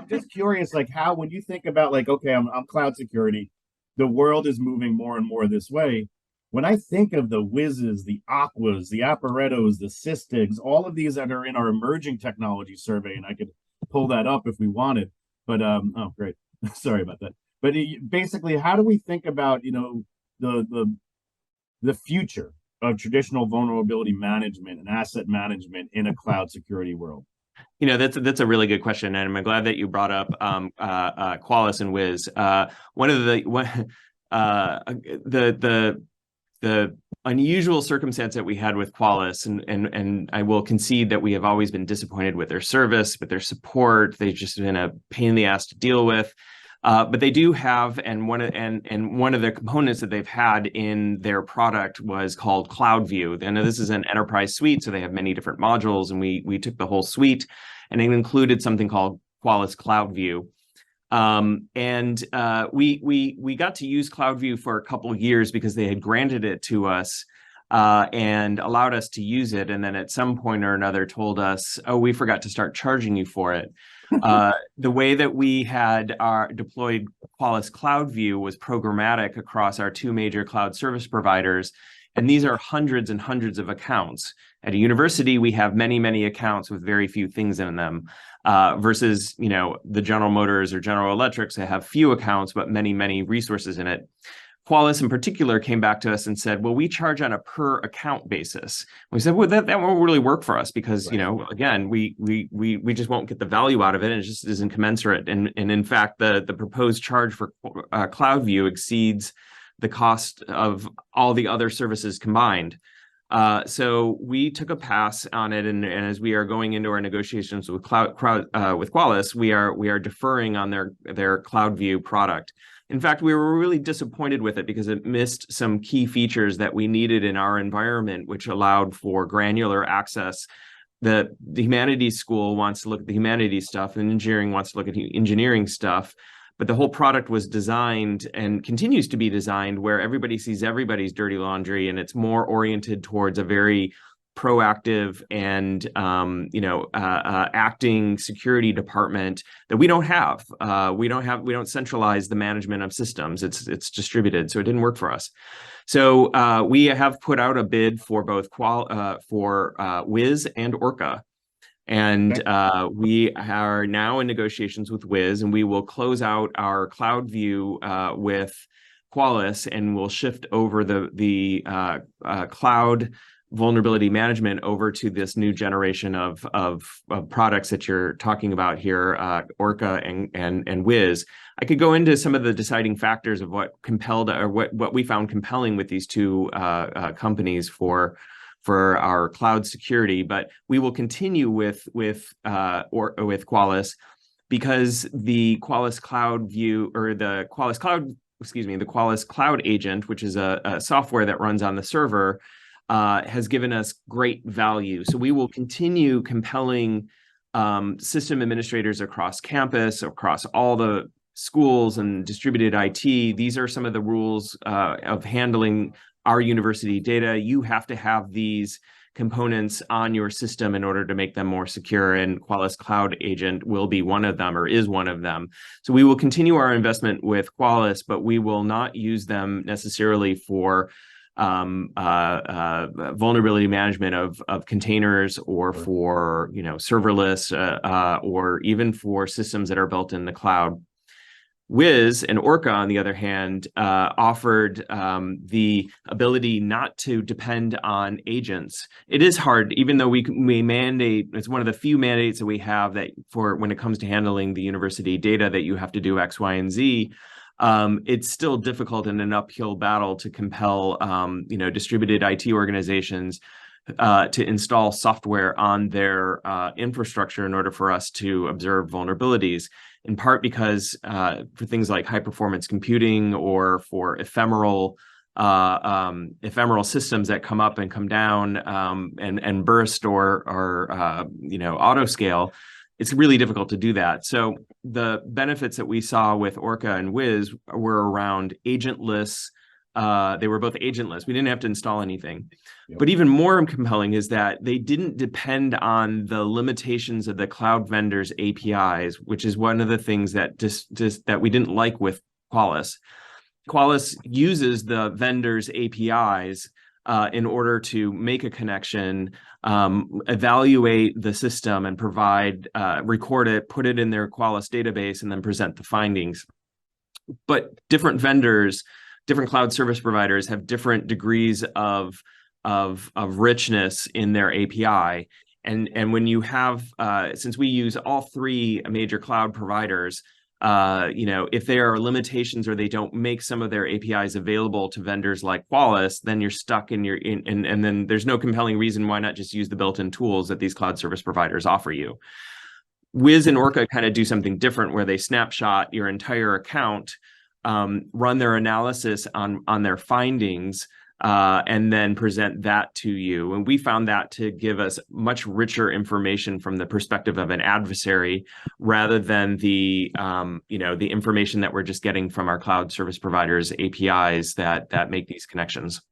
I'm just curious, like how when you think about like, okay, I'm cloud security, the world is moving more and more this way. When I think of the Whizzes, the Aquas, the Apparettos, the Systigs, all of these that are in our emerging technology survey, and I could pull that up if we wanted. But oh, great, sorry about that. But basically, how do we think about the future of traditional vulnerability management and asset management in a cloud security world? That's a really good question, and I'm glad that you brought up Qualys and Wiz. One of the unusual circumstance that we had with Qualys, and I will concede that we have always been disappointed with their service, with their support. They've just been a pain in the ass to deal with. But they do have, and one of the components that they've had in their product was called CloudView. I know this is an enterprise suite, so they have many different modules, and we took the whole suite, and it included something called Qualys CloudView. We got to use CloudView for a couple of years because they had granted it to us and allowed us to use it, and then at some point or another told us, "Oh, we forgot to start charging you for it." The way that we had deployed Qualys CloudView was programmatic across our two major cloud service providers, and these are hundreds and hundreds of accounts. At a university, we have many, many accounts with very few things in them, versus the General Motors or General Electrics that have few accounts but many, many resources in it. Qualys in particular came back to us and said, well, we charge on a per account basis. We said, well, that won't really work for us because, Right. again, we just won't get the value out of it, and it just isn't commensurate. And in fact, the proposed charge for CloudView exceeds the cost of all the other services combined. So we took a pass on it, and as we are going into our negotiations with with Qualys, we are deferring on their CloudView product. In fact, we were really disappointed with it because it missed some key features that we needed in our environment, which allowed for granular access. The humanities school wants to look at the humanities stuff, and engineering wants to look at the engineering stuff. But the whole product was designed and continues to be designed where everybody sees everybody's dirty laundry, and it's more oriented towards a very proactive and acting security department that we don't have. We don't centralize the management of systems. It's distributed, so it didn't work for us. So we have put out a bid for both Wiz and Orca. And we are now in negotiations with Wiz, and we will close out our CloudView with Qualys, and we'll shift over the cloud vulnerability management over to this new generation of products that you're talking about here, Orca and Wiz. I could go into some of the deciding factors of what compelled or what we found compelling with these two companies for our cloud security, but we will continue with Qualys because the Qualys CloudView or the Qualys Cloud Agent, which is a software that runs on the server, has given us great value. So we will continue compelling system administrators across campus, across all the schools and distributed IT. These are some of the rules of handling our university data. You have to have these components on your system in order to make them more secure, and Qualys Cloud Agent will be one of them or is one of them. So we will continue our investment with Qualys, but we will not use them necessarily for vulnerability management of containers or for serverless or even for systems that are built in the cloud. Wiz and Orca, on the other hand, offered the ability not to depend on agents. It is hard, even though we mandate, it's one of the few mandates that we have that for when it comes to handling the university data that you have to do X, Y, and Z. It's still difficult in an uphill battle to compel, distributed IT organizations to install software on their infrastructure in order for us to observe vulnerabilities, in part because for things like high performance computing or for ephemeral systems that come up and come down and burst or auto scale, it's really difficult to do that. So the benefits that we saw with Orca and Wiz were around agentless They were both agentless. We didn't have to install anything. Yep. But even more compelling is that they didn't depend on the limitations of the cloud vendors' APIs, which is one of the things that that we didn't like with Qualys. Qualys uses the vendors' APIs in order to make a connection, evaluate the system, and provide, record it, put it in their Qualys database, and then present the findings. But different vendors, different cloud service providers have different degrees of richness in their API. And when you have, since we use all three major cloud providers, if there are limitations or they don't make some of their APIs available to vendors like Qualys, then you're stuck and then there's no compelling reason why not just use the built-in tools that these cloud service providers offer you. Wiz and Orca kind of do something different where they snapshot your entire account, run their analysis on their findings, and then present that to you. And we found that to give us much richer information from the perspective of an adversary, rather than the information that we're just getting from our cloud service providers' APIs that make these connections.